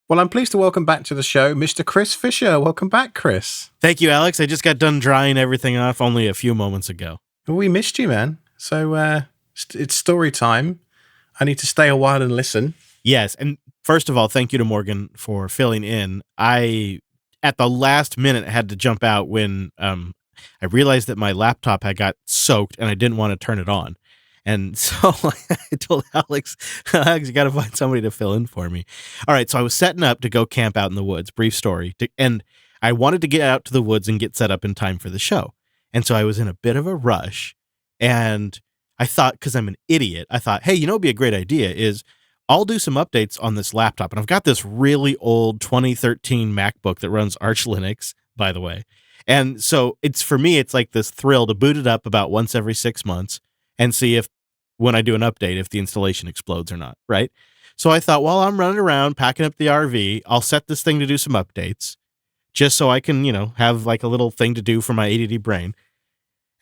Well, I'm pleased to welcome back to the show Mr. Chris Fisher. Welcome back, Chris. Thank you, Alex. I just got done drying everything off only a few moments ago. Well, we missed you, man. So it's story time. I need to stay a while and listen. Yes, and first of all, thank you to Morgan for filling in. I, at the last minute, had to jump out when I realized that my laptop had got soaked and I didn't want to turn it on. And so I told Alex, you got to find somebody to fill in for me. All right, so I was setting up to go camp out in the woods, brief story, and I wanted to get out to the woods and get set up in time for the show. And so I was in a bit of a rush, and I thought, because I'm an idiot, I thought, hey, it'd be a great idea is I'll do some updates on this laptop. And I've got this really old 2013 MacBook that runs Arch Linux, by the way. And so for me, it's like this thrill to boot it up about once every 6 months and see if, when I do an update, if the installation explodes or not, right? So I thought, while I'm running around packing up the RV, I'll set this thing to do some updates just so I can, have like a little thing to do for my ADD brain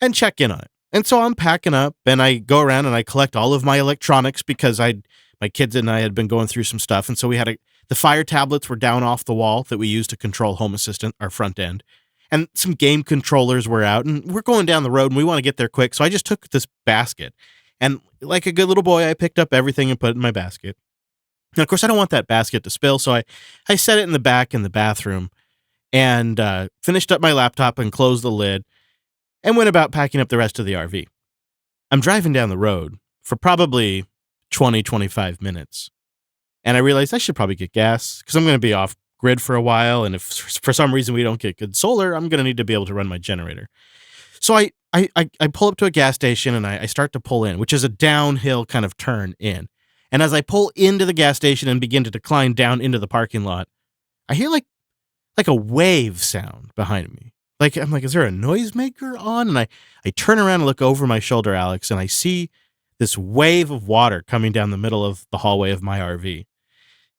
and check in on it. And so I'm packing up and I go around and I collect all of my electronics because my kids and I had been going through some stuff. And so we had the Fire tablets were down off the wall that we used to control Home Assistant, our front end. And some game controllers were out and we're going down the road and we want to get there quick. So I just took this basket and like a good little boy, I picked up everything and put it in my basket. And of course, I don't want that basket to spill. So I set it in the back in the bathroom and finished up my laptop and closed the lid and went about packing up the rest of the RV. I'm driving down the road for probably 20, 25 minutes. And I realized I should probably get gas because I'm going to be off grid for a while. And if for some reason we don't get good solar, I'm going to need to be able to run my generator. So I pull up to a gas station and I start to pull in, which is a downhill kind of turn in. And as I pull into the gas station and begin to decline down into the parking lot, I hear like a wave sound behind me. I'm like, is there a noisemaker on? And I turn around and look over my shoulder, Alex, and I see this wave of water coming down the middle of the hallway of my RV.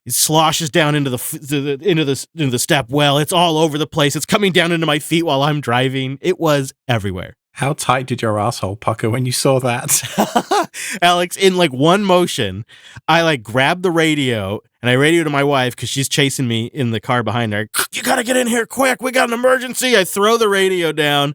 It sloshes down into the step well. It's all over the place. It's coming down into my feet while I'm driving. It was everywhere. How tight did your asshole pucker when you saw that? Alex, in like one motion, I grabbed the radio and I radioed to my wife because she's chasing me in the car behind her. You got to get in here quick. We got an emergency. I throw the radio down.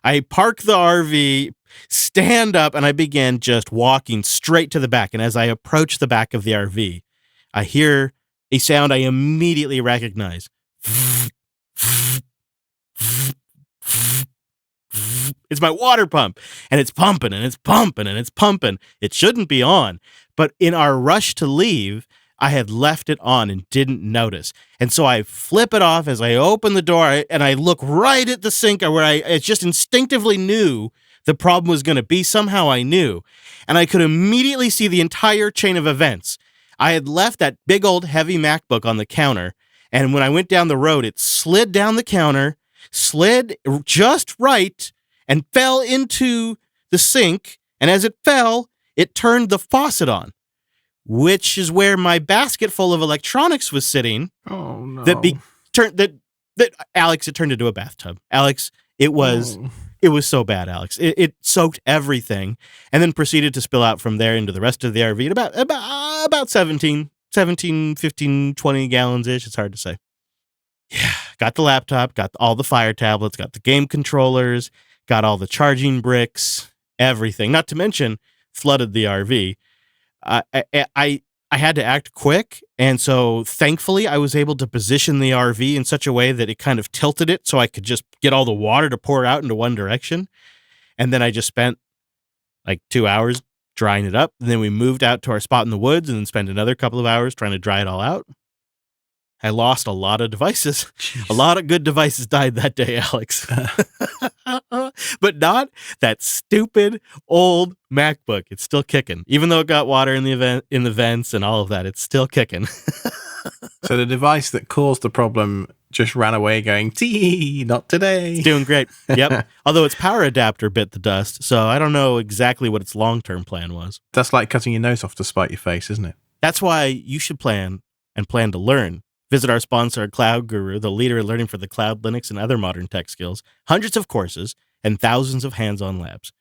I park the RV, stand up, and I began just walking straight to the back. And as I approach the back of the RV, I hear a sound I immediately recognize. It's my water pump, and it's pumping, and it's pumping, and it's pumping. It shouldn't be on, but in our rush to leave, I had left it on and didn't notice. And so I flip it off as I open the door, and I look right at the sink where I just instinctively knew the problem was going to be. Somehow I knew, and I could immediately see the entire chain of events. I had left that big old heavy MacBook on the counter, and when I went down the road, it slid down the counter, slid just right, and fell into the sink. And as it fell, it turned the faucet on, which is where my basket full of electronics was sitting. Oh no! Alex, it turned into a bathtub. Alex, it was so bad, Alex. It soaked everything, and then proceeded to spill out from there into the rest of the RV at about 17, 15, 20 gallons ish. It's hard to say. Yeah, got the laptop, got all the Fire tablets, got the game controllers, got all the charging bricks, everything. Not to mention, flooded the RV. I had to act quick, and so thankfully I was able to position the RV in such a way that it kind of tilted it so I could just get all the water to pour out into one direction. And then I just spent like 2 hours drying it up. And then we moved out to our spot in the woods and then spent another couple of hours trying to dry it all out. I lost a lot of devices. Jeez. A lot of good devices died that day, Alex. But not that stupid old MacBook. It's still kicking. Even though it got water in the vents and all of that, it's still kicking. So the device that caused the problem just ran away going, "Tee, not today." It's doing great. Yep. Although its power adapter bit the dust, so I don't know exactly what its long-term plan was. That's like cutting your nose off to spite your face, isn't it? That's why you should plan to learn. Visit our sponsor, Cloud Guru, the leader in learning for the cloud, Linux, and other modern tech skills. Hundreds of courses and thousands of hands-on labs.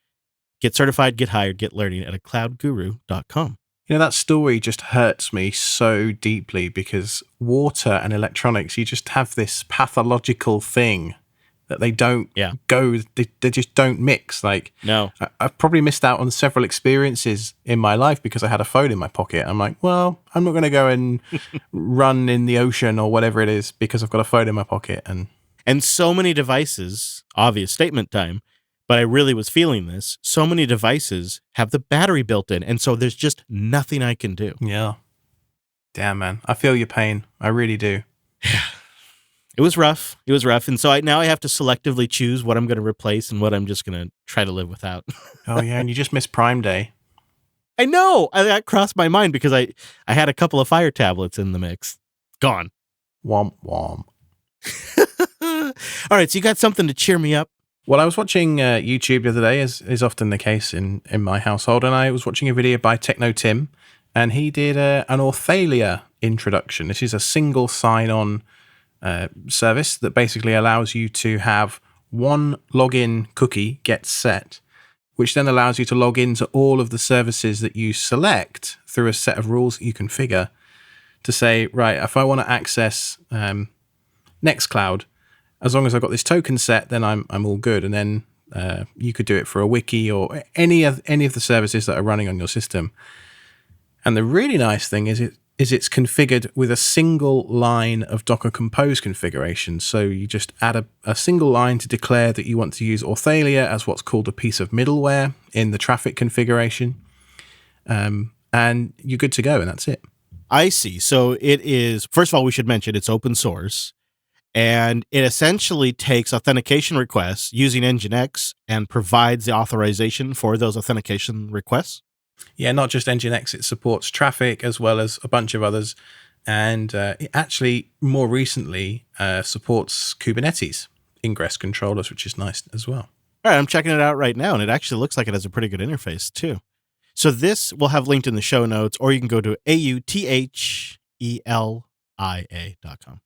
Get certified, get hired, get learning at cloudguru.com. You know, that story just hurts me so deeply because water and electronics, you just have this pathological thing that they don't they just don't mix. Like, No. I've probably missed out on several experiences in my life because I had a phone in my pocket. I'm like, well, I'm not going to go and run in the ocean or whatever it is because I've got a phone in my pocket. And so many devices, obvious statement time, but I really was feeling this. So many devices have the battery built in, and so there's just nothing I can do. Yeah. Damn, man. I feel your pain. I really do. It was rough. And so now I have to selectively choose what I'm going to replace and what I'm just going to try to live without. Oh, yeah. And you just missed Prime Day. I know. That crossed my mind because I had a couple of Fire tablets in the mix. Gone. Womp womp. All right. So you got something to cheer me up? Well, I was watching YouTube the other day, as is often the case in my household, and I was watching a video by Techno Tim, and he did an Authelia introduction. This is a single sign-on service that basically allows you to have one login cookie get set, which then allows you to log into all of the services that you select through a set of rules that you configure to say, right, if I want to access Nextcloud, as long as I've got this token set, then I'm all good. And then you could do it for a wiki or any of the services that are running on your system. And the really nice thing is it's configured with a single line of Docker Compose configuration. So you just add a single line to declare that you want to use Authelia as what's called a piece of middleware in the traffic configuration. And you're good to go, and that's it. I see. So it is, first of all, we should mention it's open source. And it essentially takes authentication requests using Nginx and provides the authorization for those authentication requests. Yeah, not just Nginx, it supports traffic as well as a bunch of others. And it actually, more recently, supports Kubernetes ingress controllers, which is nice as well. All right, I'm checking it out right now, and it actually looks like it has a pretty good interface, too. So this we'll have linked in the show notes, or you can go to AUTHELIA.com.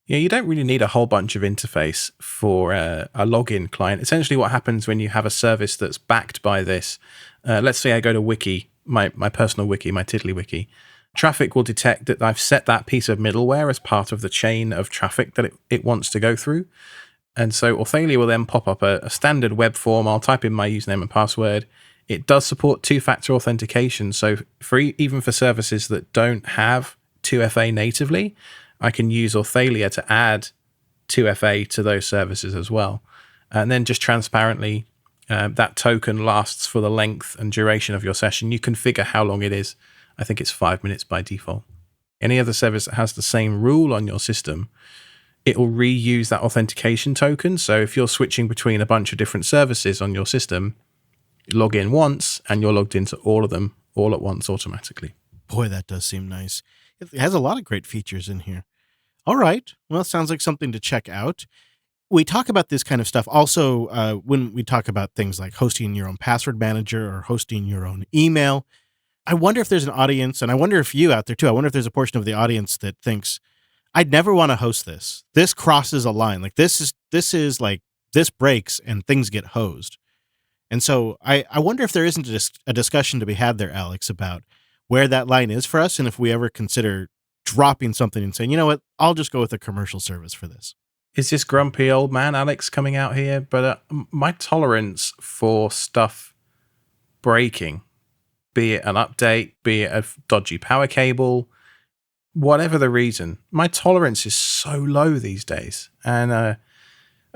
Yeah, you don't really need a whole bunch of interface for a login client. Essentially what happens when you have a service that's backed by this, let's say I go to Wiki, my personal wiki, my TiddlyWiki, traffic will detect that I've set that piece of middleware as part of the chain of traffic that it wants to go through. And so Authelia will then pop up a standard web form. I'll type in my username and password. It does support two-factor authentication. So even for services that don't have 2FA natively, I can use Authelia to add 2FA to those services as well. And then just transparently, that token lasts for the length and duration of your session. You configure how long it is. I think it's 5 minutes by default. Any other service that has the same rule on your system, it will reuse that authentication token. So if you're switching between a bunch of different services on your system, log in once and you're logged into all of them all at once automatically. Boy, that does seem nice. It has a lot of great features in here. All right. Well, it sounds like something to check out. We talk about this kind of stuff also when we talk about things like hosting your own password manager or hosting your own email. I wonder if there's an audience, and I wonder if you out there too, I wonder if there's a portion of the audience that thinks, I'd never want to host this. This crosses a line. Like this is like, this breaks and things get hosed. And so I wonder if there isn't a discussion to be had there, Alex, about where that line is for us and if we ever consider dropping something and saying, you know what, I'll just go with a commercial service for this. Is this grumpy old man Alex coming out here? But my tolerance for stuff breaking, be it an update, be it a dodgy power cable, whatever the reason, my tolerance is so low these days. And a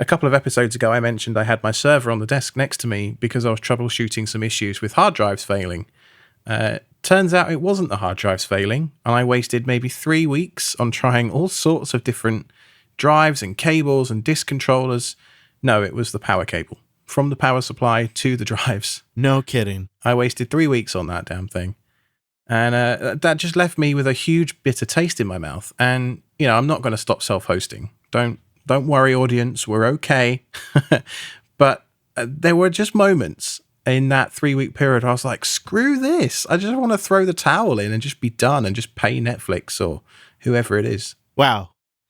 couple of episodes ago, I mentioned I had my server on the desk next to me because I was troubleshooting some issues with hard drives failing. Turns out it wasn't the hard drives failing, and I wasted maybe 3 weeks on trying all sorts of different drives and cables and disk controllers. No, it was the power cable from the power supply to the drives. No kidding. I wasted 3 weeks on that damn thing. And that just left me with a huge bitter taste in my mouth. And, you know, I'm not going to stop self-hosting. Don't worry, audience. We're okay. But there were just moments in that 3 week period I was like, screw this. I just want to throw the towel in and just be done and just pay Netflix or whoever it is. Wow.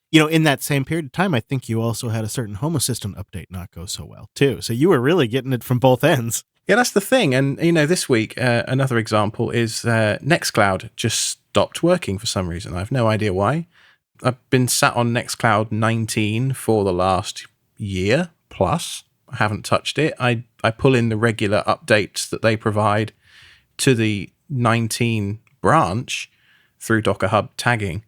You know, in that same period of time, I think you also had a certain Home Assistant update not go so well, too. So you were really getting it from both ends. Yeah, that's the thing. And, this week, another example is Nextcloud just stopped working for some reason. I have no idea why. I've been sat on Nextcloud 19 for the last year plus. I haven't touched it. I pull in the regular updates that they provide to the 19 branch through Docker Hub tagging,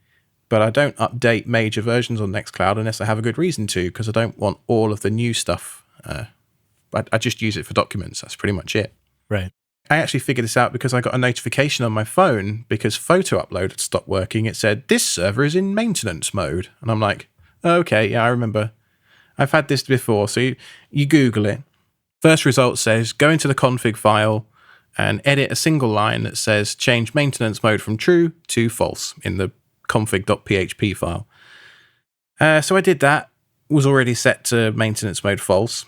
but I don't update major versions on Nextcloud unless I have a good reason to, because I don't want all of the new stuff. I just use it for documents. That's pretty much it. Right. I actually figured this out because I got a notification on my phone because photo upload had stopped working. It said, this server is in maintenance mode. And I'm like, okay, yeah, I remember. I've had this before. So you Google it. First result says, go into the config file and edit a single line that says change maintenance mode from true to false in the config.php file. So I did that. Was already set to maintenance mode false.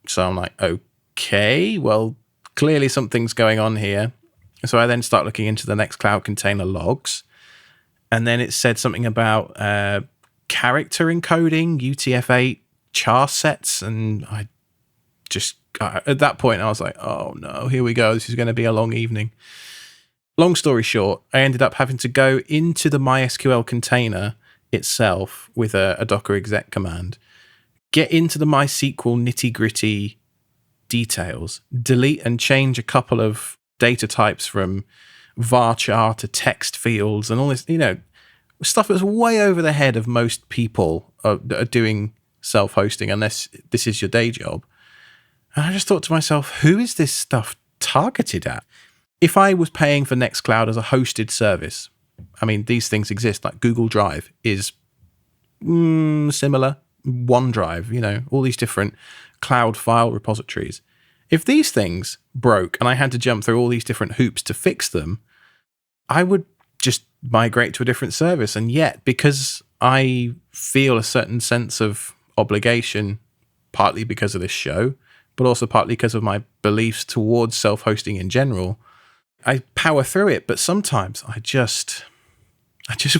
So I'm like, okay, well, clearly something's going on here. So I then start looking into the Nextcloud container logs. And then it said something about character encoding, UTF-8 char sets. And I just, at that point, I was like, oh no, here we go. This is going to be a long evening. Long story short, I ended up having to go into the MySQL container itself with a Docker exec command, get into the MySQL nitty-gritty details, delete and change a couple of data types from varchar to text fields and all this, stuff that's way over the head of most people that are doing self-hosting, unless this is your day job. And I just thought to myself, who is this stuff targeted at? If I was paying for Nextcloud as a hosted service, I mean, these things exist, like Google Drive is similar, OneDrive, all these different cloud file repositories. If these things broke and I had to jump through all these different hoops to fix them, I would just migrate to a different service. And yet, because I feel a certain sense of obligation, partly because of this show, but also partly because of my beliefs towards self-hosting in general, I power through it. But sometimes I just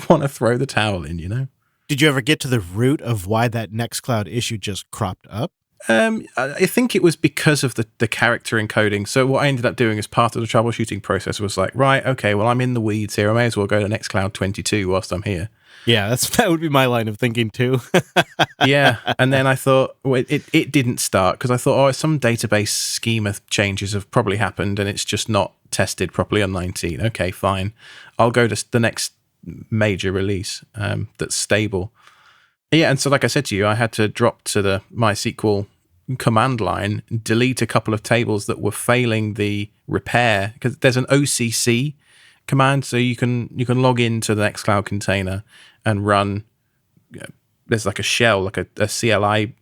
want to throw the towel in, Did you ever get to the root of why that Nextcloud issue just cropped up? I think it was because of the character encoding. So what I ended up doing as part of the troubleshooting process was like, right, okay, well, I'm in the weeds here. I may as well go to Nextcloud 22 whilst I'm here. Yeah, that would be my line of thinking too. Yeah, and then I thought, well, it didn't start because I thought, some database schema changes have probably happened and it's just not tested properly on 19. Okay, fine. I'll go to the next major release that's stable. Yeah, and so like I said to you, I had to drop to the MySQL command line, delete a couple of tables that were failing the repair, because there's an OCC command, so you can log into the Nextcloud container and run. There's like a shell, like a CLI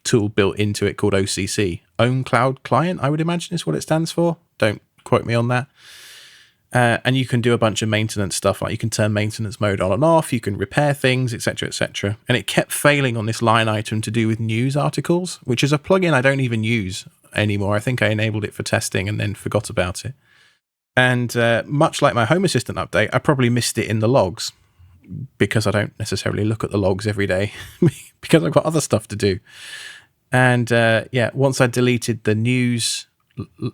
tool built into it called OCC, Own Cloud Client, I would imagine is what it stands for. Don't quote me on that. And you can do a bunch of maintenance stuff, like you can turn maintenance mode on and off, you can repair things, etc., etc. And it kept failing on this line item to do with news articles, which is a plugin I don't even use anymore. I think I enabled it for testing and then forgot about it. And much like my Home Assistant update, I probably missed it in the logs because I don't necessarily look at the logs every day because I've got other stuff to do. And once I deleted the news,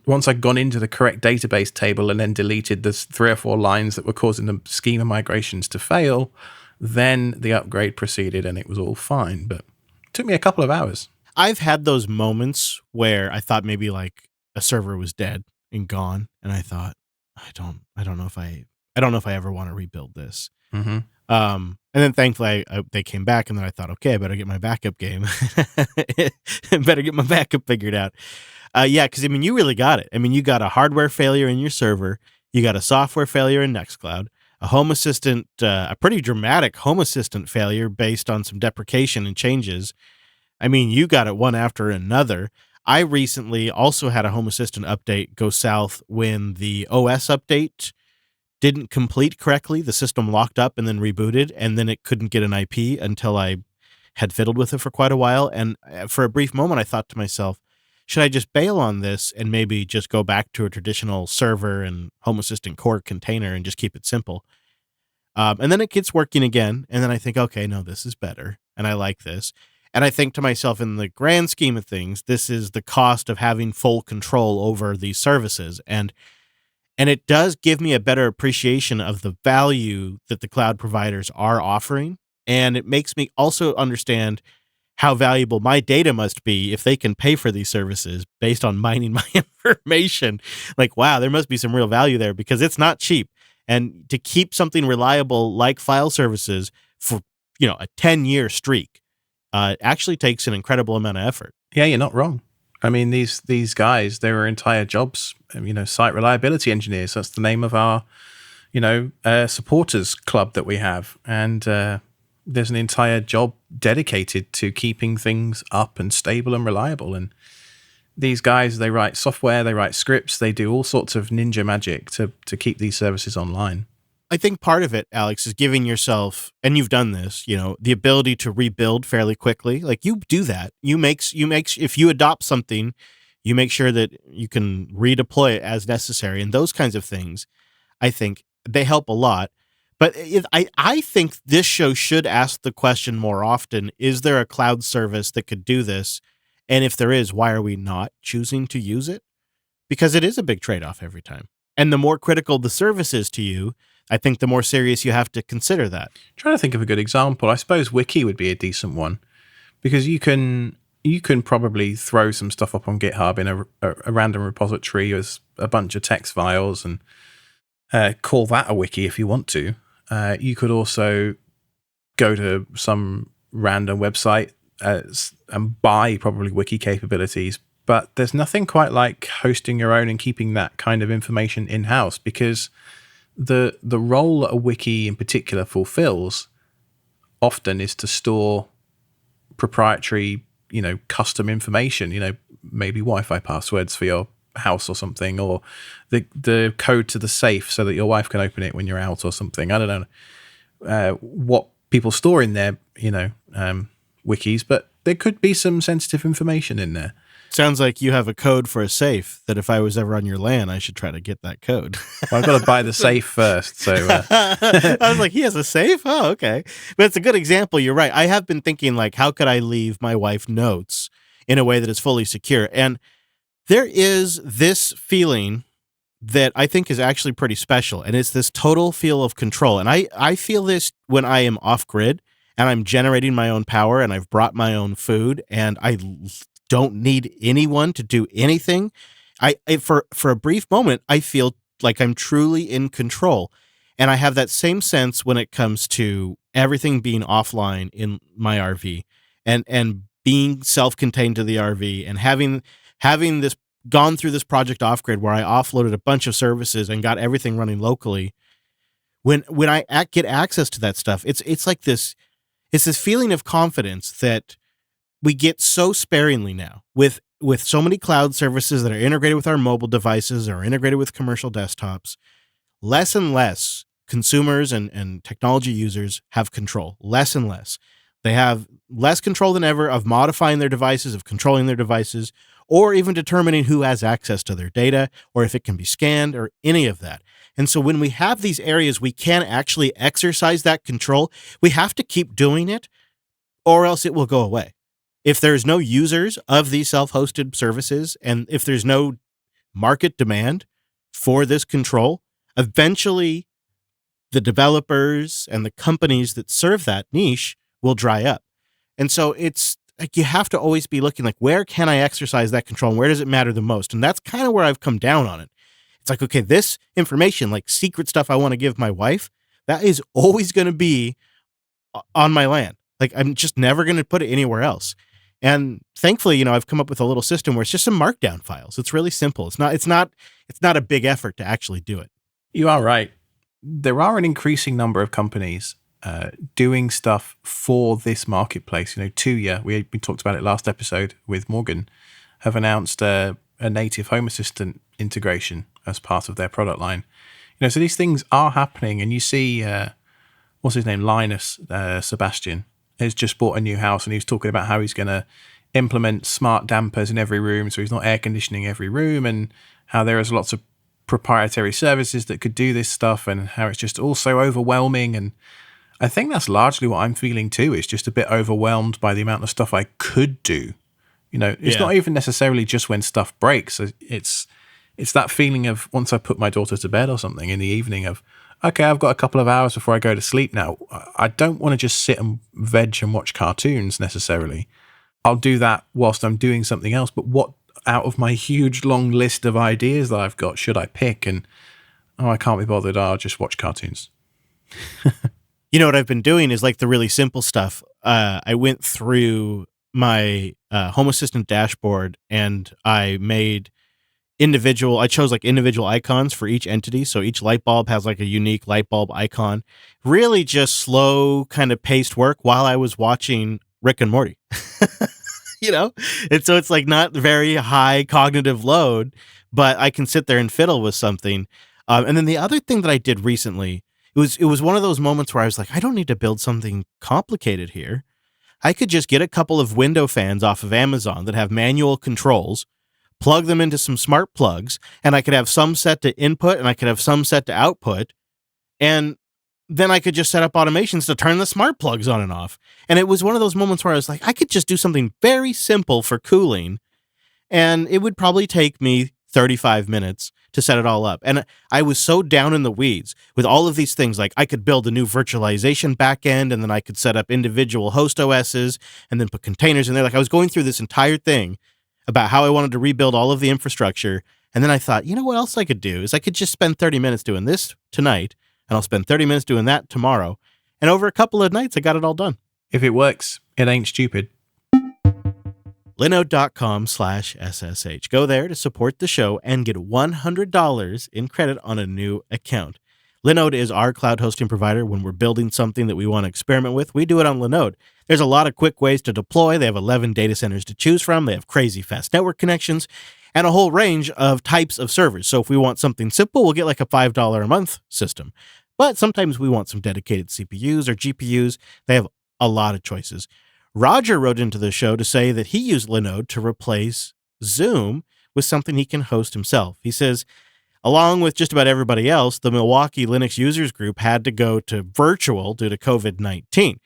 once I'd gone into the correct database table and then deleted the 3 or 4 lines that were causing the schema migrations to fail, then the upgrade proceeded and it was all fine. But it took me a couple of hours. I've had those moments where I thought maybe like a server was dead and gone, and I thought, I don't know if I ever want to rebuild this. Mm-hmm. And then thankfully they came back, and then I thought, okay, I better get my backup game. Better get my backup figured out. Because I mean, you really got it. I mean, you got a hardware failure in your server, you got a software failure in Nextcloud, a Home Assistant, a pretty dramatic Home Assistant failure based on some deprecation and changes. I mean, you got it one after another. I recently also had a Home Assistant update go south when the OS update didn't complete correctly. The system locked up and then rebooted, and then it couldn't get an IP until I had fiddled with it for quite a while. And for a brief moment, I thought to myself, should I just bail on this and maybe just go back to a traditional server and Home Assistant core container and just keep it simple? And then it gets working again. And then I think, okay, no, this is better. And I like this. And I think to myself, in the grand scheme of things, this is the cost of having full control over these services. And it does give me a better appreciation of the value that the cloud providers are offering. And it makes me also understand how valuable my data must be if they can pay for these services based on mining my information. Like, wow, there must be some real value there because it's not cheap. And to keep something reliable like file services for, a 10-year streak actually takes an incredible amount of effort. Yeah, you're not wrong. I mean, these guys, there are entire jobs, site reliability engineers. That's the name of our, supporters club that we have. And there's an entire job dedicated to keeping things up and stable and reliable. And these guys, they write software, they write scripts, they do all sorts of ninja magic to keep these services online. I think part of it, Alex, is giving yourself, and you've done this, the ability to rebuild fairly quickly. Like, you do that. If you adopt something, you make sure that you can redeploy it as necessary, and those kinds of things, I think they help a lot. But I think this show should ask the question more often, is there a cloud service that could do this? And if there is, why are we not choosing to use it? Because it is a big trade-off every time. And the more critical the service is to you, I think the more serious you have to consider that. I'm trying to think of a good example. I suppose Wiki would be a decent one because you can probably throw some stuff up on GitHub in a random repository as a bunch of text files and call that a wiki if you want to. You could also go to some random website and buy probably wiki capabilities, but there's nothing quite like hosting your own and keeping that kind of information in-house, because the role that a wiki in particular fulfills often is to store proprietary, custom information, maybe Wi-Fi passwords for your house or something, or the code to the safe so that your wife can open it when you're out or something. I don't know what people store in their, wikis, but there could be some sensitive information in there. Sounds like you have a code for a safe that if I was ever on your LAN, I should try to get that code. Well, I've got to buy the safe first. So I was like, he has a safe? Oh, okay. But it's a good example. You're right. I have been thinking, like, how could I leave my wife notes in a way that is fully secure? And there is this feeling that I think is actually pretty special, and it's this total feel of control. And I feel this when I am off-grid and I'm generating my own power and I've brought my own food and I don't need anyone to do anything. For a brief moment, I feel like I'm truly in control. And I have that same sense when it comes to everything being offline in my RV and being self-contained to the RV and having this gone through this project off-grid where I offloaded a bunch of services and got everything running locally. When I get access to that stuff, it's like this feeling of confidence that we get so sparingly now with so many cloud services that are integrated with our mobile devices or integrated with commercial desktops. Less and less consumers and technology users have control, less and less. They have less control than ever of modifying their devices, of controlling their devices, or even determining who has access to their data or if it can be scanned or any of that. And so when we have these areas we can actually exercise that control, we have to keep doing it or else it will go away. If there's no users of these self-hosted services and if there's no market demand for this control, eventually the developers and the companies that serve that niche will dry up. And so it's like you have to always be looking like, where can I exercise that control and where does it matter the most? And that's kind of where I've come down on it. It's like, okay, this information, like secret stuff I want to give my wife, that is always going to be on my LAN. Like I'm just never going to put it anywhere else. And thankfully, I've come up with a little system where it's just some markdown files. It's really simple. It's not a big effort to actually do it. You are right. There are an increasing number of companies doing stuff for this marketplace. Tuya, we talked about it last episode with Morgan, have announced a native Home Assistant integration as part of their product line. So these things are happening, and you see, what's his name, Linus Sebastian, has just bought a new house, and he's talking about how he's going to implement smart dampers in every room, so he's not air conditioning every room, and how there is lots of proprietary services that could do this stuff, and how it's just all so overwhelming. And I think that's largely what I'm feeling too. It's just a bit overwhelmed by the amount of stuff I could do. It's not even necessarily just when stuff breaks. It's that feeling of once I put my daughter to bed or something in the evening of, okay, I've got a couple of hours before I go to sleep now. I don't want to just sit and veg and watch cartoons necessarily. I'll do that whilst I'm doing something else. But what out of my huge long list of ideas that I've got should I pick? And, I can't be bothered. I'll just watch cartoons. What I've been doing is like the really simple stuff. I went through my Home Assistant dashboard and I chose like individual icons for each entity. So each light bulb has like a unique light bulb icon. Really just slow kind of paced work while I was watching Rick and Morty. And so it's like not very high cognitive load, but I can sit there and fiddle with something. And then the other thing that I did recently, it was one of those moments where I was like, I don't need to build something complicated here. I could just get a couple of window fans off of Amazon that have manual controls, plug them into some smart plugs, and I could have some set to input and I could have some set to output. And then I could just set up automations to turn the smart plugs on and off. And it was one of those moments where I was like, I could just do something very simple for cooling, and it would probably take me 35 minutes to set it all up. And I was so down in the weeds with all of these things. Like I could build a new virtualization backend, and then I could set up individual host OSs and then put containers in there. Like I was going through this entire thing about how I wanted to rebuild all of the infrastructure. And then I thought, what else I could do is I could just spend 30 minutes doing this tonight, and I'll spend 30 minutes doing that tomorrow. And over a couple of nights, I got it all done. If it works, it ain't stupid. Linode.com/SSH. Go there to support the show and get $100 in credit on a new account. Linode is our cloud hosting provider. When we're building something that we want to experiment with, we do it on Linode. There's a lot of quick ways to deploy. They have 11 data centers to choose from. They have crazy fast network connections and a whole range of types of servers. So if we want something simple, we'll get like a $5 a month system. But sometimes we want some dedicated CPUs or GPUs. They have a lot of choices. Roger wrote into the show to say that he used Linode to replace Zoom with something he can host himself. He says, along with just about everybody else, the Milwaukee Linux users group had to go to virtual due to COVID-19.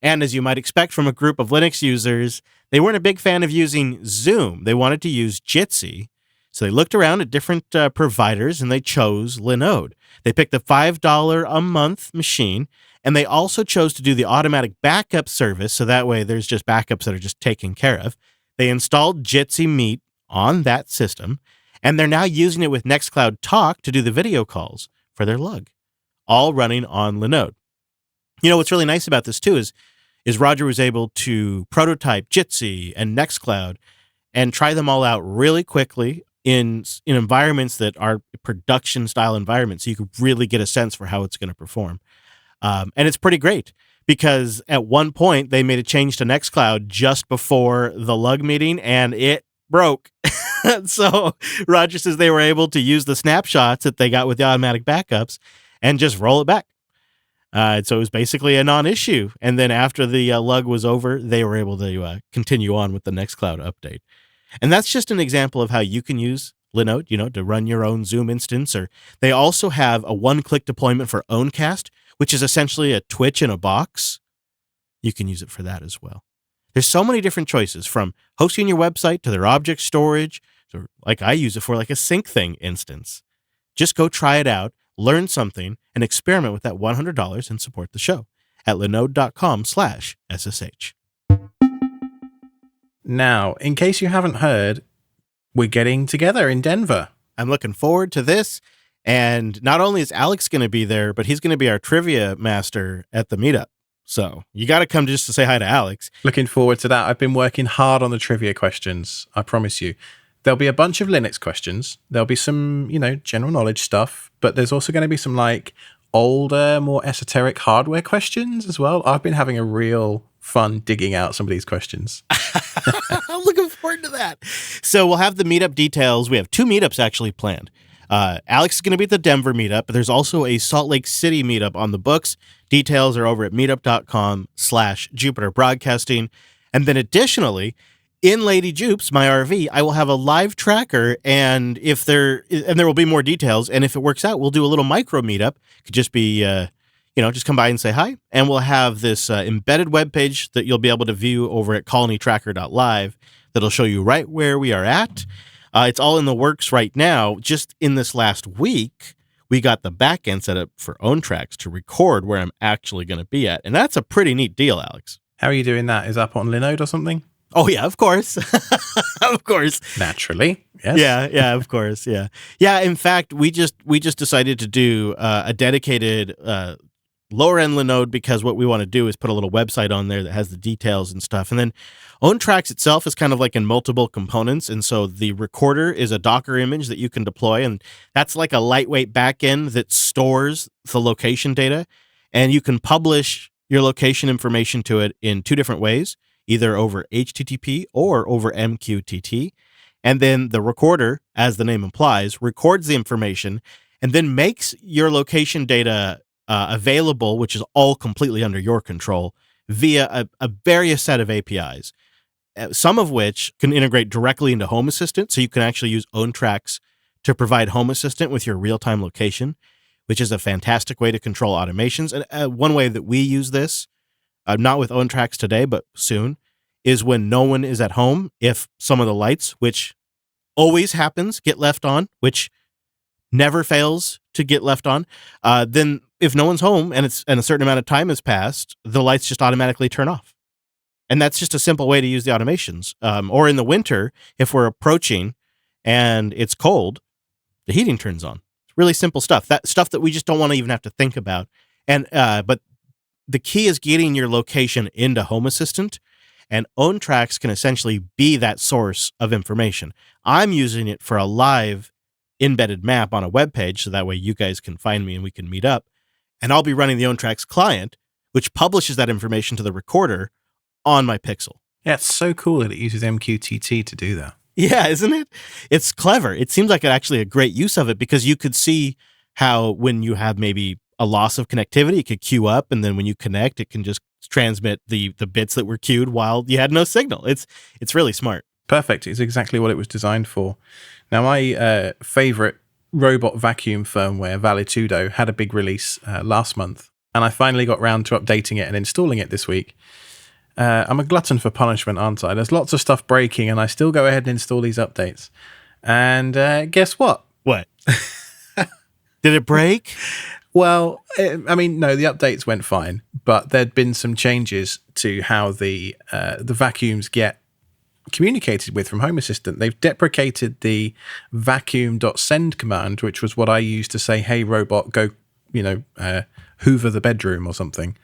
And as you might expect from a group of Linux users, they weren't a big fan of using Zoom. They wanted to use Jitsi. So they looked around at different providers and they chose Linode. They picked the $5 a month machine, and they also chose to do the automatic backup service, so that way there's just backups that are just taken care of. They installed Jitsi Meet on that system, and they're now using it with Nextcloud Talk to do the video calls for their lug, all running on Linode. What's really nice about this too is Roger was able to prototype Jitsi and Nextcloud and try them all out really quickly in environments that are production style environments, so you could really get a sense for how it's going to perform. And it's pretty great because at one point they made a change to Nextcloud just before the lug meeting and it broke. So Roger says they were able to use the snapshots that they got with the automatic backups and just roll it back. So it was basically a non-issue. And then after the lug was over, they were able to continue on with the Nextcloud update. And that's just an example of how you can use Linode, to run your own Zoom instance. Or they also have a one-click deployment for OwnCast, which is essentially a Twitch in a box. You can use it for that as well. There's so many different choices, from hosting your website to their object storage, to like I use it for like a SyncThing instance. Just go try it out, learn something, and experiment with that $100 and support the show at linode.com/SSH. Now, in case you haven't heard, we're getting together in Denver. I'm looking forward to this. And not only is Alex going to be there, but he's going to be our trivia master at the meetup. So you got to come just to say hi to Alex. Looking forward to that. I've been working hard on the trivia questions. I promise you. There'll be a bunch of Linux questions. There'll be some, general knowledge stuff, but there's also going to be some like older, more esoteric hardware questions as well. I've been having a real fun digging out some of these questions. I'm looking forward to that. So we'll have the meetup details. We have 2 meetups actually planned. Alex is going to be at the Denver meetup, but there's also a Salt Lake City meetup on the books. Details are over at meetup.com/Jupiter Broadcasting. And then additionally, in Lady Jupes, my RV, I will have a live tracker, and there will be more details. And if it works out, we'll do a little micro meetup. Could just be, just come by and say hi. And we'll have this embedded web page that you'll be able to view over at colonytracker.live that'll show you right where we are at. It's all in the works right now. Just in this last week, we got the back end set up for OwnTracks to record where I'm actually going to be at. And that's a pretty neat deal, Alex. How are you doing that? Is up on Linode or something? Oh, yeah, of course. Of course. Naturally. Yes. Yeah, of course. Yeah. Yeah, in fact, we just decided to do a dedicated lower end Linode because what we want to do is put a little website on there that has the details and stuff. And then OwnTracks itself is kind of like in multiple components. And so the recorder is a Docker image that you can deploy. And that's like a lightweight backend that stores the location data. And you can publish your location information to it in two different ways, either over HTTP or over MQTT. And then the recorder, as the name implies, records the information and then makes your location data available, which is all completely under your control, via a various set of APIs, some of which can integrate directly into Home Assistant. So you can actually use OwnTracks to provide Home Assistant with your real-time location, which is a fantastic way to control automations. And one way that we use this, not with OwnTracks today, but soon, is when no one is at home, if some of the lights, which always happens, get left on, which never fails to get left on, then if no one's home and a certain amount of time has passed, the lights just automatically turn off. And that's just a simple way to use the automations. Or in the winter, if we're approaching and it's cold, the heating turns on. It's really simple stuff. That stuff that we just don't want to even have to think about. And but the key is getting your location into Home Assistant, and OwnTracks can essentially be that source of information. I'm using it for a live embedded map on a web page, so that way you guys can find me and we can meet up. And I'll be running the OwnTracks client, which publishes that information to the recorder on my Pixel. Yeah, it's so cool that it uses MQTT to do that. Yeah, isn't it? It's clever. It seems like actually a great use of it because you could see how when you have maybe a loss of connectivity, it could queue up, and then when you connect, it can just transmit the bits that were queued while you had no signal. It's really smart. Perfect. It's exactly what it was designed for. Now, my favorite robot vacuum firmware, Valetudo, had a big release last month, and I finally got round to updating it and installing it this week. I'm a glutton for punishment, aren't I? There's lots of stuff breaking, and I still go ahead and install these updates. And guess what? What? Did it break? Well, I mean, no, the updates went fine, but there'd been some changes to how the vacuums get communicated with from Home Assistant. They've deprecated the vacuum.send command, which was what I used to say, hey, robot, go, hoover the bedroom or something.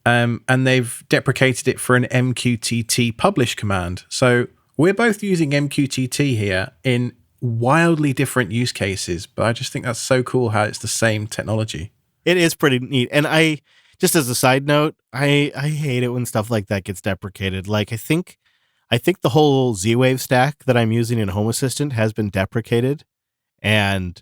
And they've deprecated it for an MQTT publish command. So we're both using MQTT here in wildly different use cases, but I just think that's so cool how it's the same technology. It is pretty neat. And I, just as a side note, I hate it when stuff like that gets deprecated. Like I think the whole Z-Wave stack that I'm using in Home Assistant has been deprecated, and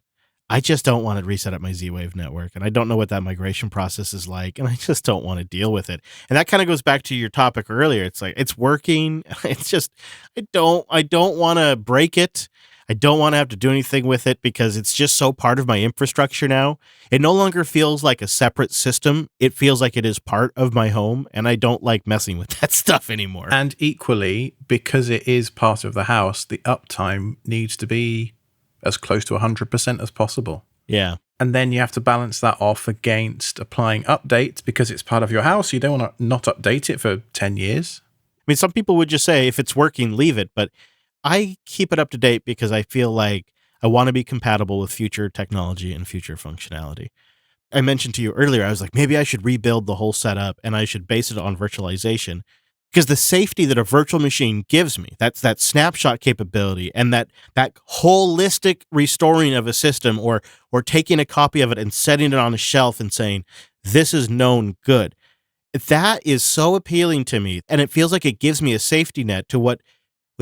I just don't want to reset up my Z-Wave network, and I don't know what that migration process is like, and I just don't want to deal with it. And that kind of goes back to your topic earlier. It's like, it's working. It's just, I don't want to break it. I don't want to have to do anything with it because it's just so part of my infrastructure now. It no longer feels like a separate system. It feels like it is part of my home, and I don't like messing with that stuff anymore. And equally, because it is part of the house, the uptime needs to be as close to 100% as possible. Yeah. And then you have to balance that off against applying updates because it's part of your house. You don't want to not update it for 10 years. I mean, some people would just say, if it's working, leave it. But I keep it up to date because I feel like I want to be compatible with future technology and future functionality. I mentioned to you earlier, I was like, maybe I should rebuild the whole setup and I should base it on virtualization, because the safety that a virtual machine gives me, that's that snapshot capability and that holistic restoring of a system, or taking a copy of it and setting it on a shelf and saying, this is known good. That is so appealing to me. And it feels like it gives me a safety net to what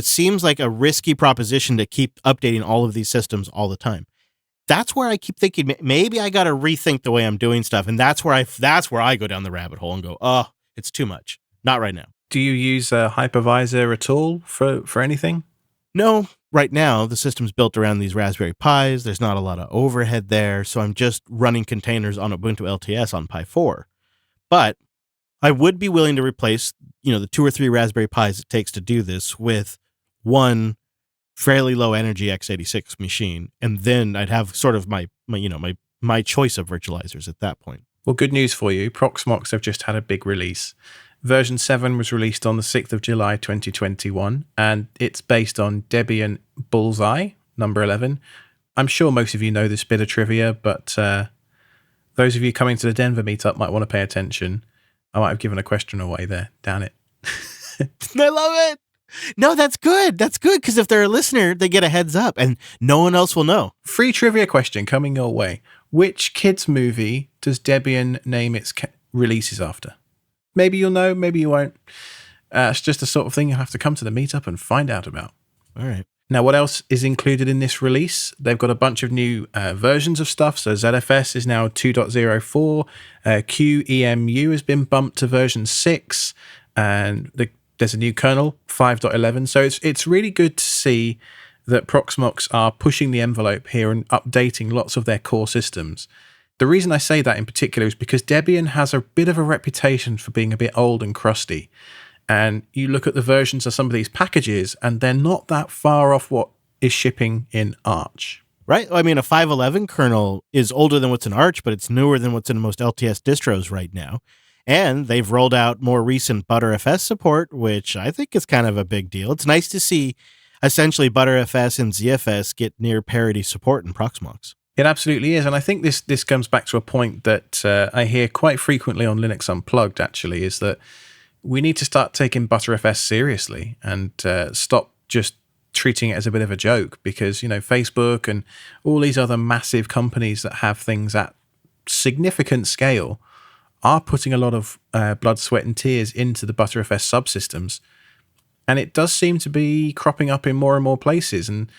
seems like a risky proposition to keep updating all of these systems all the time. That's where I keep thinking, maybe I got to rethink the way I'm doing stuff. And that's where I go down the rabbit hole and go, oh, it's too much. Not right now. Do you use a hypervisor at all for anything? No, right now, the system's built around these Raspberry Pis. There's not a lot of overhead there, so I'm just running containers on Ubuntu LTS on Pi 4. But I would be willing to replace, the 2 or 3 Raspberry Pis it takes to do this with one fairly low energy x86 machine, and then I'd have sort of my choice of virtualizers at that point. Well, good news for you. Proxmox have just had a big release. Version 7 was released on the 6th of July 2021, and it's based on Debian Bullseye, number 11. I'm sure most of you know this bit of trivia, but those of you coming to the Denver meetup might want to pay attention. I might have given a question away there. Damn it. I love it. No, that's good. That's good, because if they're a listener, they get a heads up, and no one else will know. Free trivia question coming your way. Which kids' movie does Debian name its releases after? Maybe you'll know, maybe you won't. It's just the sort of thing you'll have to come to the meetup and find out about. All right. Now, what else is included in this release? They've got a bunch of new versions of stuff. So ZFS is now 2.04. QEMU has been bumped to version 6. And there's a new kernel, 5.11. So it's really good to see that Proxmox are pushing the envelope here and updating lots of their core systems. The reason I say that in particular is because Debian has a bit of a reputation for being a bit old and crusty. And you look at the versions of some of these packages, and they're not that far off what is shipping in Arch. Right? I mean, a 5.11 kernel is older than what's in Arch, but it's newer than what's in most LTS distros right now. And they've rolled out more recent Btrfs support, which I think is kind of a big deal. It's nice to see essentially Btrfs and ZFS get near parity support in Proxmox. It absolutely is. And I think this comes back to a point that I hear quite frequently on Linux Unplugged, actually, is that we need to start taking Btrfs seriously and stop just treating it as a bit of a joke, because, Facebook and all these other massive companies that have things at significant scale are putting a lot of blood, sweat and tears into the Btrfs subsystems. And it does seem to be cropping up in more and more places. And,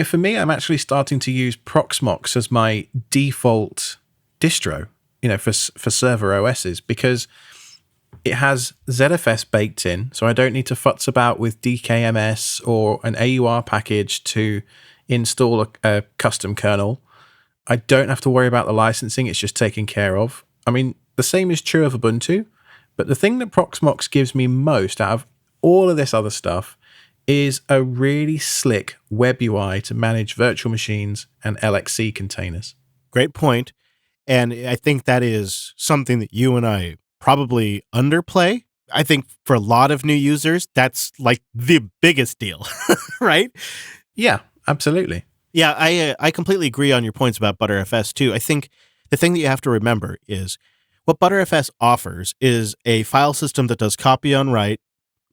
for me, I'm actually starting to use Proxmox as my default distro, for server OSs, because it has ZFS baked in, so I don't need to futz about with DKMS or an AUR package to install a custom kernel. I don't have to worry about the licensing, it's just taken care of. I mean, the same is true of Ubuntu, but the thing that Proxmox gives me most out of all of this other stuff is a really slick web UI to manage virtual machines and LXC containers. Great point. And I think that is something that you and I probably underplay. I think for a lot of new users, that's like the biggest deal, right? Yeah, absolutely. Yeah, I completely agree on your points about Btrfs too. I think the thing that you have to remember is what Btrfs offers is a file system that does copy on write,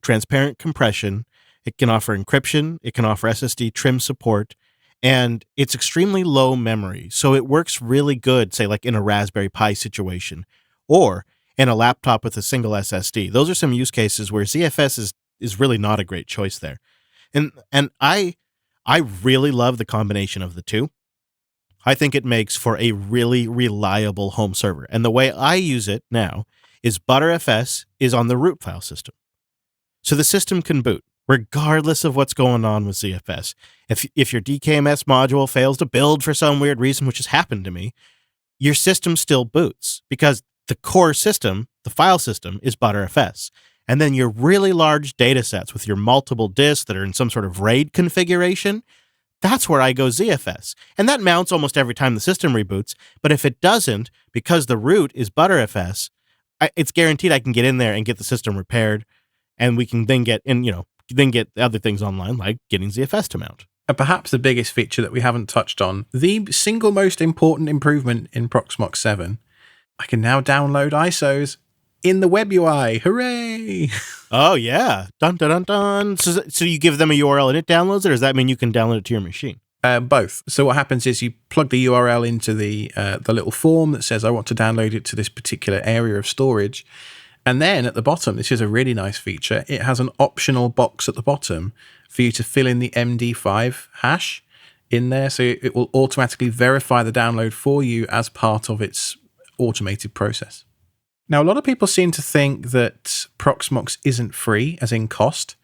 transparent compression. It can offer encryption. It can offer SSD trim support, and it's extremely low memory. So it works really good, say like in a Raspberry Pi situation, or in a laptop with a single SSD. Those are some use cases where ZFS is really not a great choice there. And I really love the combination of the two. I think it makes for a really reliable home server. And the way I use it now is Btrfs is on the root file system. So the system can boot, regardless of what's going on with ZFS. If your DKMS module fails to build for some weird reason, which has happened to me, your system still boots because the core system, the file system, is Btrfs. And then your really large data sets with your multiple disks that are in some sort of RAID configuration, that's where I go ZFS. And that mounts almost every time the system reboots. But if it doesn't, because the root is Btrfs, it's guaranteed I can get in there and get the system repaired. And we can then get other things online, like getting ZFS to mount. And perhaps the biggest feature that we haven't touched on, the single most important improvement in Proxmox 7, I can now download ISOs in the web UI. Hooray! Oh, yeah. Dun, dun, dun, dun. So you give them a URL and it downloads it, or does that mean you can download it to your machine? Both. So what happens is you plug the URL into the little form that says, I want to download it to this particular area of storage. And then at the bottom, this is a really nice feature, it has an optional box at the bottom for you to fill in the MD5 hash in there. So it will automatically verify the download for you as part of its automated process. Now, a lot of people seem to think that Proxmox isn't free, as in cost.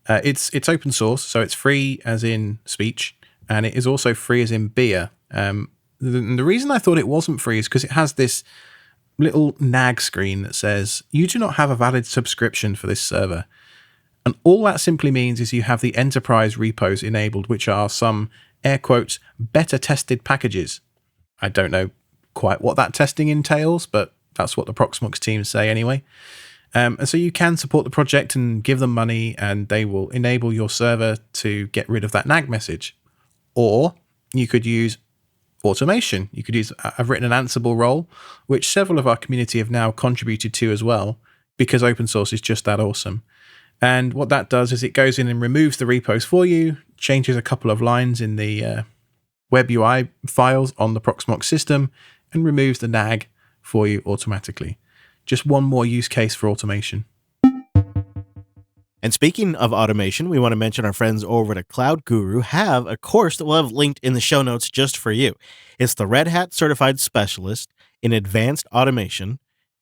It's open source, so it's free as in speech, and it is also free as in beer. The reason I thought it wasn't free is because it has this little nag screen that says, you do not have a valid subscription for this server. And all that simply means is you have the enterprise repos enabled, which are some, air quotes, better tested packages. I don't know quite what that testing entails, but that's what the Proxmox teams say anyway. And so you can support the project and give them money, and they will enable your server to get rid of that nag message. Or you could use automation. You could use, I've written an Ansible role, which several of our community have now contributed to as well, because open source is just that awesome. And what that does is it goes in and removes the repos for you, changes a couple of lines in the web UI files on the Proxmox system, and removes the nag for you automatically. Just one more use case for automation. And speaking of automation, we want to mention our friends over at Cloud Guru have a course that we'll have linked in the show notes just for you. It's the Red Hat Certified Specialist in Advanced Automation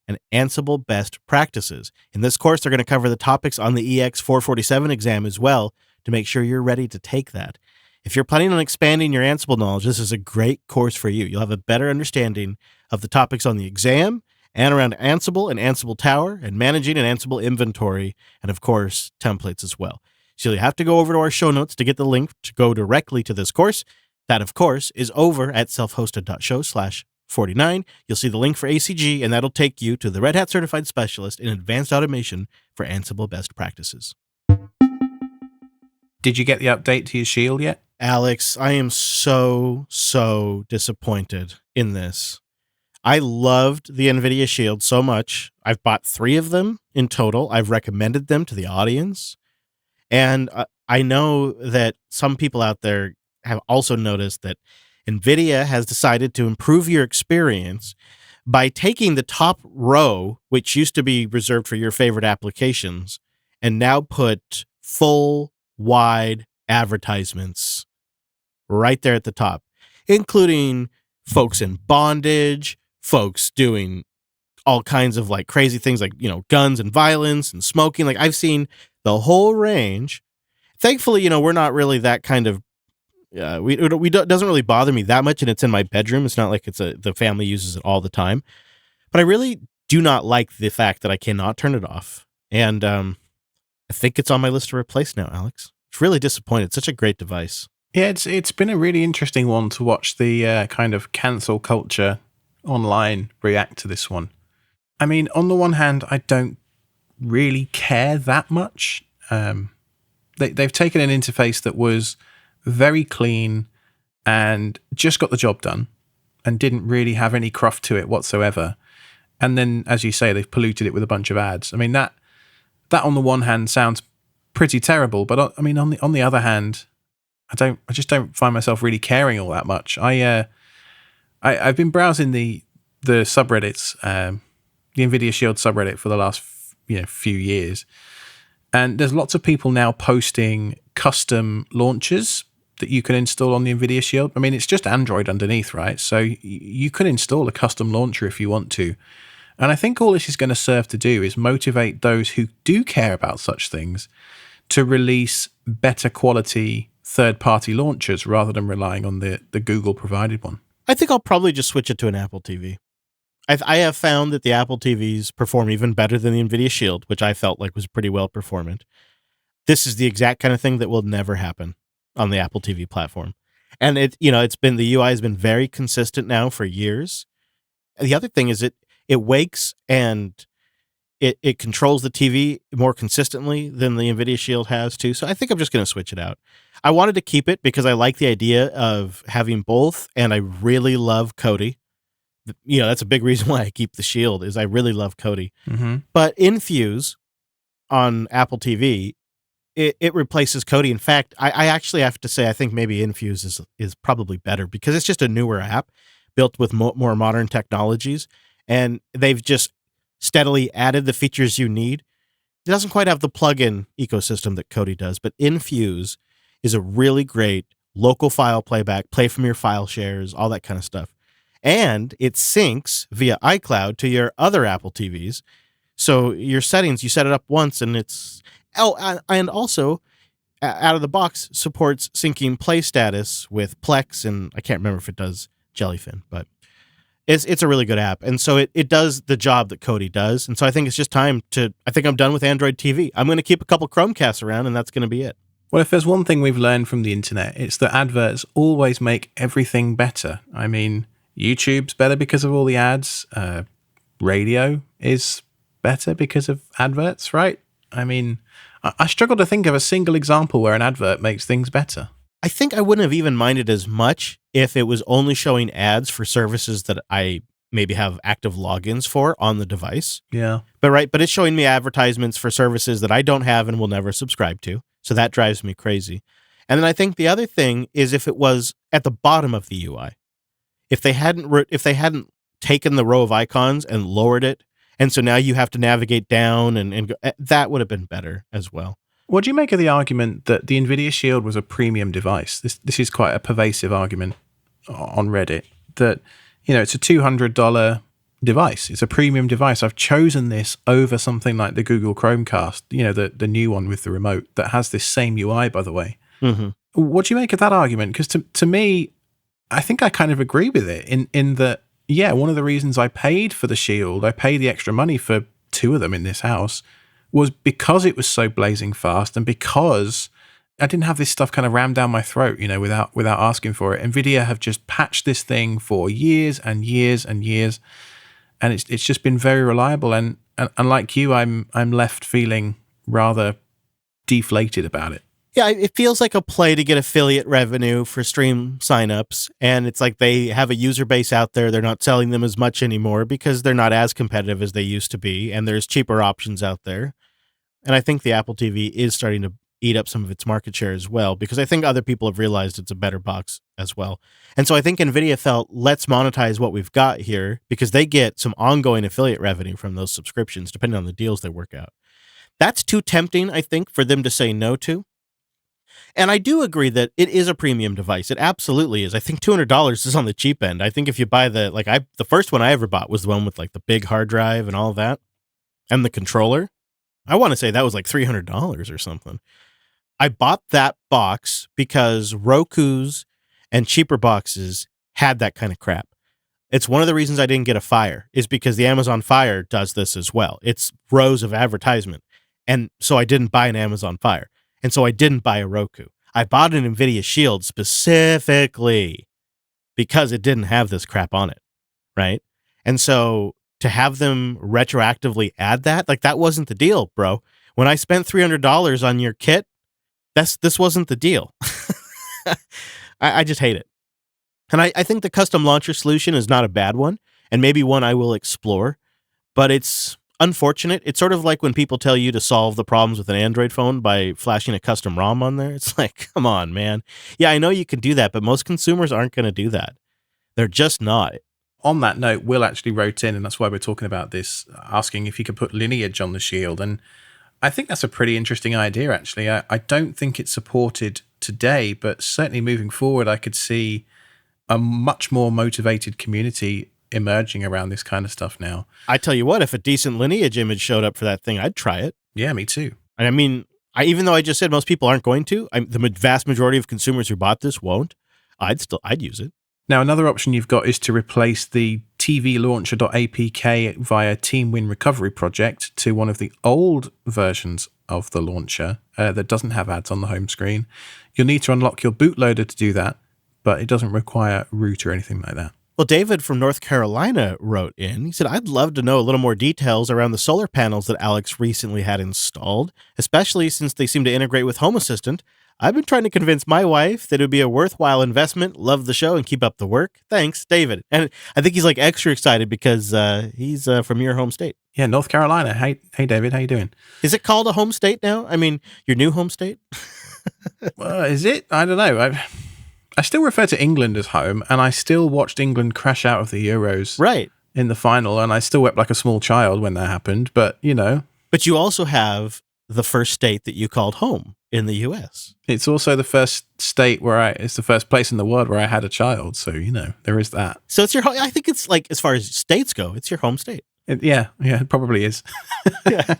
and Ansible Best Practices. In this course, they're going to cover the topics on the EX447 exam as well to make sure you're ready to take that. If you're planning on expanding your Ansible knowledge, this is a great course for you. You'll have a better understanding of the topics on the exam and around Ansible and Ansible Tower and managing an Ansible inventory and, of course, templates as well. So you have to go over to our show notes to get the link to go directly to this course. That, of course, is over at selfhosted.show/49. You'll see the link for ACG, and that'll take you to the Red Hat Certified Specialist in Advanced Automation for Ansible Best Practices. Did you get the update to your Shield yet? Alex, I am so disappointed in this. I loved the NVIDIA Shield so much. I've bought 3 of them in total. I've recommended them to the audience. And I know that some people out there have also noticed that NVIDIA has decided to improve your experience by taking the top row, which used to be reserved for your favorite applications, and now put full wide advertisements right there at the top, including folks in bondage, folks doing all kinds of like crazy things like, guns and violence and smoking. Like I've seen the whole range. Thankfully, we're not really that kind of, it doesn't really bother me that much, and it's in my bedroom. It's not like the family uses it all the time, but I really do not like the fact that I cannot turn it off. And I think it's on my list to replace now, Alex. It's really disappointed. It's such a great device. Yeah, it's been a really interesting one to watch the kind of cancel culture online react to this one. I mean, on the one hand, I don't really care that much. They've taken an interface that was very clean and just got the job done and didn't really have any cruft to it whatsoever. And then, as you say, they've polluted it with a bunch of ads. I mean, that on the one hand sounds pretty terrible, but I mean, on the other hand, I just don't find myself really caring all that much. I've been browsing the subreddits, the NVIDIA Shield subreddit for the last few years, and there's lots of people now posting custom launchers that you can install on the NVIDIA Shield. I mean, it's just Android underneath, right? So you can install a custom launcher if you want to. And I think all this is going to serve to do is motivate those who do care about such things to release better quality third-party launchers rather than relying on the Google provided one. I think I'll probably just switch it to an Apple TV. I have found that the Apple TVs perform even better than the NVIDIA Shield, which I felt like was pretty well performant. This is the exact kind of thing that will never happen on the Apple TV platform. And the UI has been very consistent now for years. The other thing is it wakes and it controls the TV more consistently than the NVIDIA Shield has too. So I think I'm just going to switch it out. I wanted to keep it because I like the idea of having both, and I really love Kodi. That's a big reason why I keep the Shield, is I really love Kodi. Mm-hmm. But Infuse on Apple TV, it replaces Kodi. In fact, I actually have to say I think maybe Infuse is probably better because it's just a newer app built with more modern technologies, and they've just steadily added the features you need. It doesn't quite have the plugin ecosystem that Kodi does, but Infuse is a really great local file playback, play from your file shares, all that kind of stuff. And it syncs via iCloud to your other Apple TVs. So your settings, you set it up once and and also out of the box supports syncing play status with Plex, and I can't remember if it does Jellyfin, but it's a really good app. And so it does the job that Kodi does. And so I think it's just time I think I'm done with Android TV. I'm going to keep a couple Chromecasts around, and that's going to be it. Well, if there's one thing we've learned from the internet, it's that adverts always make everything better. I mean, YouTube's better because of all the ads. Radio is better because of adverts, right? I mean, I struggle to think of a single example where an advert makes things better. I think I wouldn't have even minded as much if it was only showing ads for services that I maybe have active logins for on the device. Yeah. But it's showing me advertisements for services that I don't have and will never subscribe to. So that drives me crazy. And then I think the other thing is if it was at the bottom of the UI. If they hadn't taken the row of icons and lowered it, and so now you have to navigate down and go, that would have been better as well. What do you make of the argument that the NVIDIA Shield was a premium device? This is quite a pervasive argument on Reddit, that, it's a $200 device. It's a premium device. I've chosen this over something like the Google Chromecast, the new one with the remote that has this same UI, by the way. Mm-hmm. What do you make of that argument? Because to me, I think I kind of agree with it in that, one of the reasons I paid for the Shield, I paid the extra money for 2 of them in this house, was because it was so blazing fast and because I didn't have this stuff kind of rammed down my throat, without asking for it. NVIDIA have just patched this thing for years and years and years, and it's just been very reliable. And like you, I'm left feeling rather deflated about it. Yeah, it feels like a play to get affiliate revenue for stream signups, and it's like they have a user base out there. They're not selling them as much anymore because they're not as competitive as they used to be, and there's cheaper options out there. And I think the Apple TV is starting to eat up some of its market share as well, because I think other people have realized it's a better box as well. And so I think NVIDIA felt, let's monetize what we've got here, because they get some ongoing affiliate revenue from those subscriptions, depending on the deals they work out. That's too tempting, I think, for them to say no to. And I do agree that it is a premium device. It absolutely is. I think $200 is on the cheap end. I think if you buy the first one I ever bought was the one with like the big hard drive and all of that, and the controller. I want to say that was like $300 or something. I bought that box because Roku's and cheaper boxes had that kind of crap. It's one of the reasons I didn't get a Fire, is because the Amazon Fire does this as well. It's rows of advertisement. And so I didn't buy an Amazon Fire. And so I didn't buy a Roku. I bought an NVIDIA Shield specifically because it didn't have this crap on it, right? And so to have them retroactively add that, like, that wasn't the deal, bro. When I spent $300 on your kit, this wasn't the deal. I just hate it. And I think the custom launcher solution is not a bad one, and maybe one I will explore, but it's unfortunate. It's sort of like when people tell you to solve the problems with an Android phone by flashing a custom ROM on there. It's like, come on, man. Yeah, I know you can do that, but most consumers aren't going to do that. They're just not. On that note, Will actually wrote in, and that's why we're talking about this, asking if you could put Lineage on the Shield. And I think that's a pretty interesting idea, actually. I don't think it's supported today, but certainly moving forward, I could see a much more motivated community emerging around this kind of stuff now. I tell you what, if a decent Lineage image showed up for that thing, I'd try it. Yeah, me too. And I mean, even though I just said most people aren't going to, the vast majority of consumers who bought this won't. I'd use it. Now, another option you've got is to replace the tvlauncher.apk via TeamWin Recovery Project to one of the old versions of the launcher that doesn't have ads on the home screen. You'll need to unlock your bootloader to do that, but it doesn't require root or anything like that. Well, David from North Carolina wrote in. He said, I'd love to know a little more details around the solar panels that Alex recently had installed, especially since they seem to integrate with Home Assistant. I've been trying to convince my wife that it would be a worthwhile investment. Love the show and keep up the work. Thanks, David. And I think he's like extra excited because he's from your home state. Yeah, North Carolina. Hey, David, how you doing? Is it called a home state now? I mean, your new home state? Well, is it? I don't know. I still refer to England as home, and I still watched England crash out of the Euros in the final, and I still wept like a small child when that happened, but, you know. But you also have the first state that you called home in the U.S. It's also the first state it's the first place in the world where I had a child, so, you know, there is that. So it's I think it's like, as far as states go, it's your home state. Yeah, it probably is. Yeah.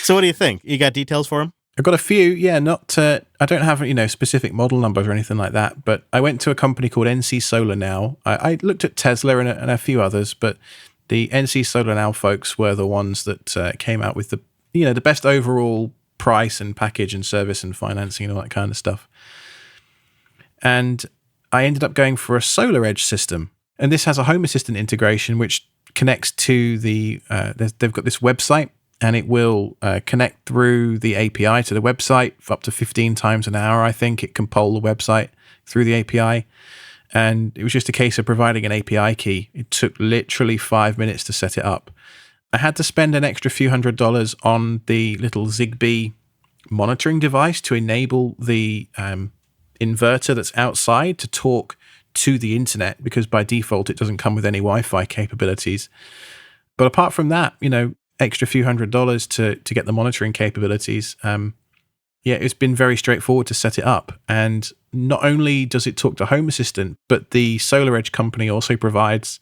So what do you think? You got details for him? I've got a few, yeah, not, I don't have, specific model numbers or anything like that, but I went to a company called NC Solar Now. I looked at Tesla and a few others, but the NC Solar Now folks were the ones that came out with the best overall price and package and service and financing and all that kind of stuff. And I ended up going for a Solar Edge system. And this has a Home Assistant integration, which connects to they've got this website, and it will connect through the API to the website for up to 15 times an hour, I think. It can poll the website through the API. And it was just a case of providing an API key. It took literally 5 minutes to set it up. I had to spend an extra few $100s on the little Zigbee monitoring device to enable the inverter that's outside to talk to the internet, because by default it doesn't come with any Wi-Fi capabilities. But apart from that, extra few $100s to get the monitoring capabilities. It's been very straightforward to set it up. And not only does it talk to Home Assistant, but the Solar Edge company also provides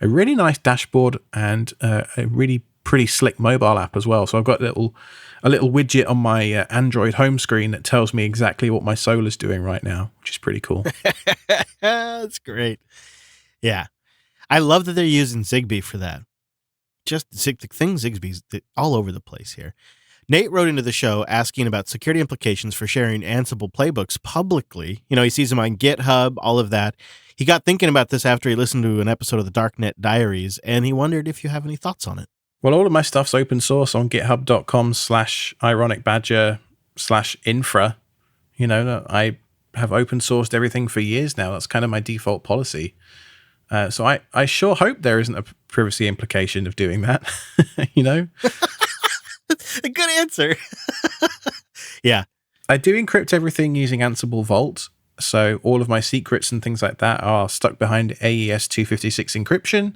a really nice dashboard and a really pretty slick mobile app as well. So I've got a little widget on my Android home screen that tells me exactly what my solar's doing right now, which is pretty cool. That's great. Yeah. I love that they're using Zigbee for that. Just the thing Zigbee's all over the place here. Nate wrote into the show asking about security implications for sharing Ansible playbooks publicly. He sees them on GitHub, all of that. He got thinking about this after he listened to an episode of the Darknet Diaries, and he wondered if you have any thoughts on it. Well, all of my stuff's open source on github.com/ironicbadger/infra. I have open sourced everything for years now. That's kind of my default policy. So I sure hope there isn't a privacy implication of doing that, A good answer. Yeah. I do encrypt everything using Ansible Vault. So all of my secrets and things like that are stuck behind AES 256 encryption.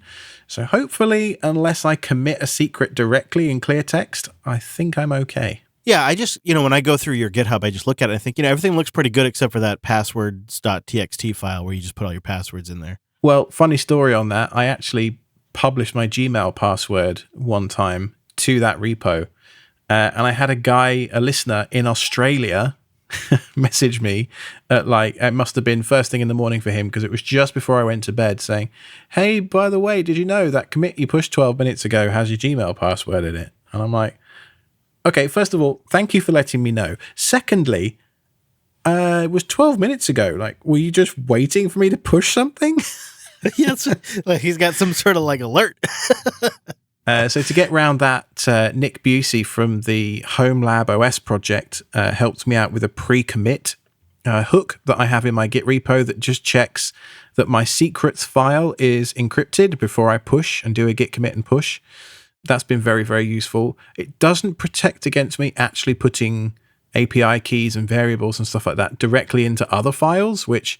So hopefully, unless I commit a secret directly in clear text, I think I'm okay. Yeah, I just, when I go through your GitHub, I just look at it and I think, everything looks pretty good except for that passwords.txt file where you just put all your passwords in there. Well, funny story on that. I actually published my Gmail password one time to that repo. And I had a listener in Australia message me at it must have been first thing in the morning for him, because it was just before I went to bed, saying, "Hey, by the way, did you know that commit you pushed 12 minutes ago has your Gmail password in it?" And I'm like, okay, first of all, thank you for letting me know. Secondly, it was 12 minutes ago. Were you just waiting for me to push something? Yes, he's got some sort of alert. So to get around that, Nick Busey from the Home Lab OS project helped me out with a pre-commit hook that I have in my Git repo that just checks that my secrets file is encrypted before I push and do a git commit and push. That's been very, very useful. It doesn't protect against me actually putting API keys and variables and stuff like that directly into other files, which,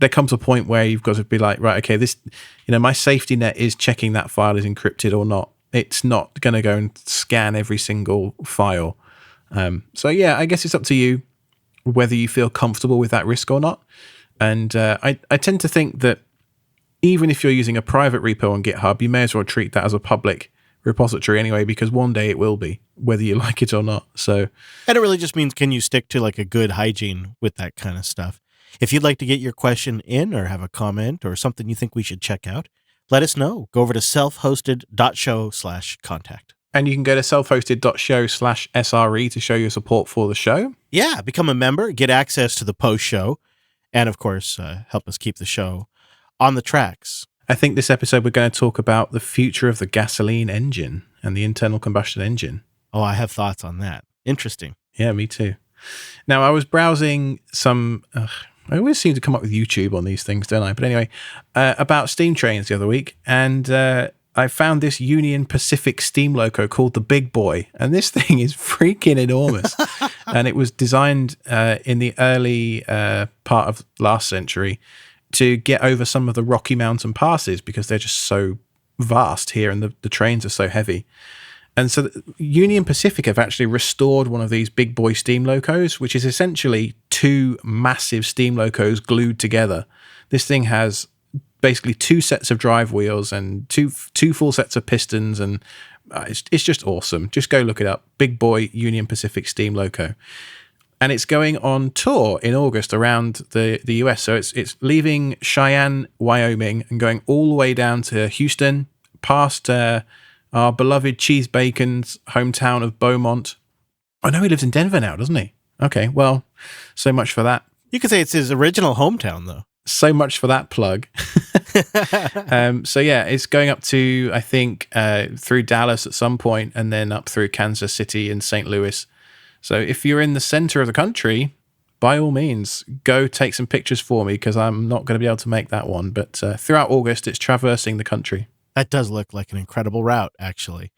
there comes a point where you've got to be like, right, okay, this, my safety net is checking that file is encrypted or not. It's not going to go and scan every single file. So yeah, I guess it's up to you whether you feel comfortable with that risk or not. And I tend to think that even if you're using a private repo on GitHub, you may as well treat that as a public repository anyway, because one day it will be, whether you like it or not. So, and it really just means, can you stick to a good hygiene with that kind of stuff? If you'd like to get your question in or have a comment or something you think we should check out, let us know. Go over to selfhosted.show/contact. And you can go to selfhosted.show/SRE to show your support for the show. Yeah, become a member, get access to the post show, and of course, help us keep the show on the tracks. I think this episode we're going to talk about the future of the gasoline engine and the internal combustion engine. Oh, I have thoughts on that. Interesting. Yeah, me too. Now, I was browsing some... I always seem to come up with YouTube on these things, don't I? But anyway, about steam trains the other week, and I found this Union Pacific steam loco called the Bigboy, and this thing is freaking enormous. And it was designed in the early part of last century to get over some of the Rocky Mountain passes because they're just so vast here and the trains are so heavy. And so Union Pacific have actually restored one of these Bigboy steam locos, which is essentially two massive steam locos glued together. This thing has basically two sets of drive wheels and two full sets of pistons and It's just awesome. Just go look it up. Bigboy Union Pacific Steam Loco. And it's going on tour in August around the US. So it's leaving Cheyenne, Wyoming, and going all the way down to Houston, past our beloved Cheese Bacon's hometown of Beaumont. I know he lives in Denver now, doesn't he? Okay, well, so much for that. You could say it's his original hometown, though. So much for that plug. So yeah, it's going up to, I think, through Dallas at some point, and then up through Kansas City and St. Louis. So if you're in the center of the country, by all means, go take some pictures for me, because I'm not going to be able to make that one. But throughout August, it's traversing the country. That does look like an incredible route, actually.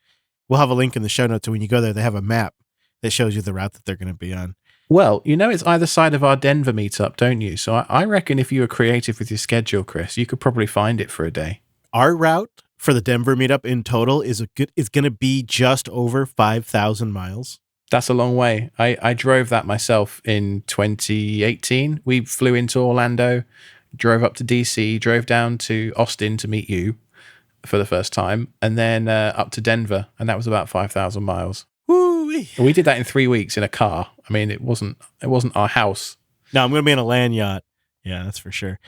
We'll have a link in the show notes, so when you go there, they have a map that shows you the route that they're going to be on. Well, it's either side of our Denver meetup, don't you? So I reckon if you were creative with your schedule, Chris, you could probably find it for a day. Our route for the Denver meetup in total is going to be just over 5,000 miles. That's a long way. I drove that myself in 2018. We flew into Orlando, drove up to DC, drove down to Austin to meet you for the first time, and then up to Denver, and that was about 5,000 miles. Woo-wee. We did that in 3 weeks in a car. I mean, it wasn't our house. No, I'm going to be in a land yacht. Yeah, that's for sure.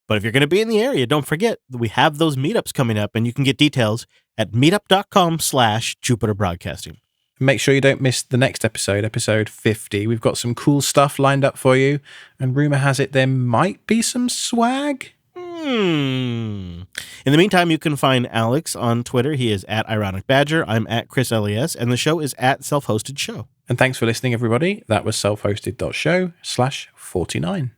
But if you're going to be in the area, don't forget that we have those meetups coming up, and you can get details at meetup.com/Jupiter Broadcasting. Make sure you don't miss the next episode 50. We've got some cool stuff lined up for you, and rumor has it there might be some swag. In the meantime, you can find Alex on Twitter. He is at Ironic Badger. I'm at Chris LES, and the show is at Self-Hosted Show. And thanks for listening, everybody. That was selfhosted.show/49.